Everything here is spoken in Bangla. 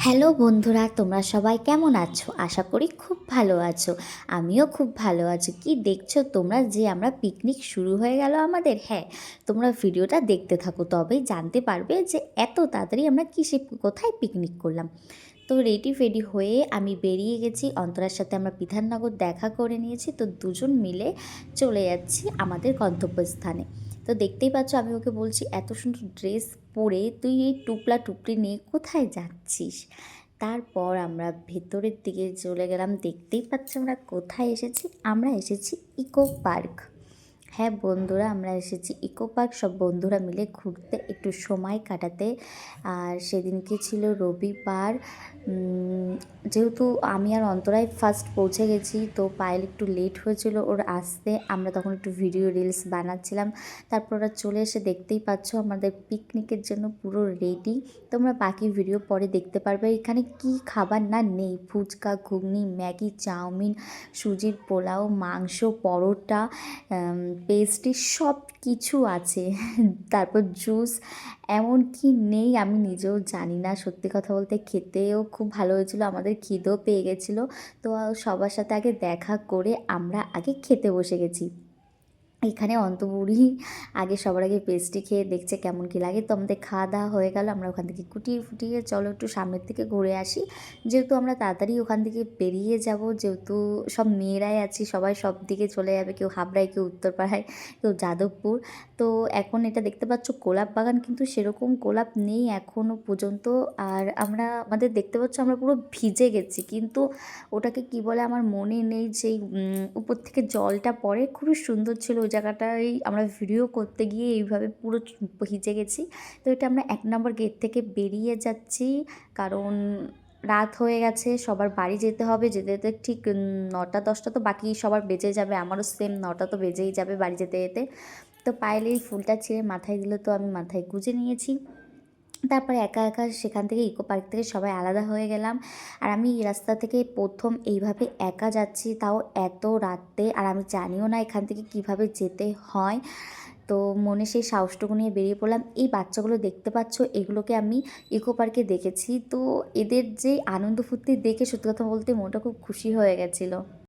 হ্যালো বন্ধুরা, তোমরা সবাই কেমন আছো? আশা করি খুব ভালো আছো। আমিও খুব ভালো আছি। কি দেখছো তোমরা যে আমরা পিকনিক শুরু হয়ে গেল আমাদের? হ্যাঁ, তোমরা ভিডিওটা দেখতে থাকো, তবেই জানতে পারবে যে এত তাড়াতাড়ি আমরা কোথায় পিকনিক করলাম। তো রেডি ফেডি হয়ে আমি বেরিয়ে গেছি। অন্তরার সাথে আমরা বিধাননগর দেখা করে নিয়েছি, তো দুজন মিলে চলে যাচ্ছি আমাদের গন্তব্যস্থানে। তো দেখতেই পাচ্ছ, আমি ওকে বলছি এত সুন্দর ড্রেস পরে তুই এই টুপলা টুপলি নিয়ে কোথায় যাচ্ছিস। তারপর আমরা ভেতরের দিকে চলে গেলাম। দেখতেই পাচ্ছ আমরা কোথায় এসেছি। আমরা এসেছি ইকো পার্ক। হ্যাঁ বন্ধুরা, আমরা এসেছি ইকো পার্ক সব বন্ধুরা মিলে ঘুরতে, একটু সময় কাটাতে। আর সেদিনকে ছিল রবিবার। যেহেতু আমি আর অন্তরাই ফার্স্ট পৌঁছে গেছি, তো পায়েল একটু লেট হয়েছিল ওর আসতে। আমরা তখন একটু ভিডিও রিলস বানাচ্ছিলাম। তারপর ওরা চলে এসে দেখতেই পাচ্ছ আমাদের পিকনিকের জন্য পুরো রেডি। তোমরা বাকি ভিডিও পরে দেখতে পারবে। এখানে কি খাবার না নেই, ফুচকা, ঘুগনি, ম্যাগি, চাউমিন, সুজির পোলাও, মাংস, পরোটা, পেস্ট্রি সব কিছু আছে। তারপর জুস, এমন কি নেই আমি নিজেও জানি না। সত্যি কথা বলতে খেতেও খুব ভালো হয়েছিলো, আমাদের খিদেও পেয়ে গেছিলো। তো সবার সাথে আগে দেখা করে আমরা আগে খেতে বসে গেছি। এখানে অন্তবুড়ি আগে সবার আগে পেস্ট্রি খেয়ে দেখছে কেমন কী লাগে। তো আমাদের খাওয়া দাওয়া হয়ে গেল। আমরা ওখান থেকে কুটিয়ে ফুটিয়ে চলো একটু সামনের দিকে ঘুরে আসি, যেহেতু আমরা তাড়াতাড়ি ওখান থেকে বেরিয়ে যাব। যেহেতু সব মেয়েরাই আছি, সবাই সব দিকে চলে যাবে, কেউ হাবড়ায়, কেউ উত্তরপাড়ায়, কেউ যাদবপুর। তো এখন এটা দেখতে পাচ্ছ গোলাপ বাগান, কিন্তু সেরকম গোলাপ নেই এখনও পর্যন্ত। আর আমাদের দেখতে পাচ্ছ আমরা পুরো ভিজে গেছি, কিন্তু ওটাকে কি বলে আমার মনে নেই। যেই উপর থেকে জলটা পড়ে, খুবই সুন্দর ছিল ওই জায়গাটায়। আমরা ভিডিও করতে গিয়ে এইভাবে পুরো ভিজে গেছি। তো এটা আমরা 1 নম্বর গেট থেকে বেরিয়ে যাচ্ছি, কারণ রাত হয়ে গেছে, সবার বাড়ি যেতে হবে। যেতে যেতে ঠিক 9টা 10টা তো বাকি সবার বেজে যাবে, আমারও সেম 9টা তো বেজেই যাবে বাড়ি যেতে যেতে। তো পায়েল এই ফুলটা ছিঁড়ে মাথায় দিল, তো আমি মাথায় গুঁজে নিয়েছি। তারপরে একা একা সেখান থেকে ইকো পার্ক থেকে সবাই আলাদা হয়ে গেলাম। আর আমি এই রাস্তা থেকে প্রথম এইভাবে একা যাচ্ছি, তাও এত রাতে। আর আমি জানিও না এখান থেকে কিভাবে যেতে হয়। তো মনে সেই সাহসটুকু নিয়ে বেরিয়ে পড়লাম। এই বাচ্চাগুলো দেখতে পাচ্ছ, এগুলোকে আমি ইকো পার্কে দেখেছি। তো এদের যে আনন্দ ফুর্তি দেখে সত্যি কথা বলতে মনটা খুব খুশি হয়ে গেছিলো।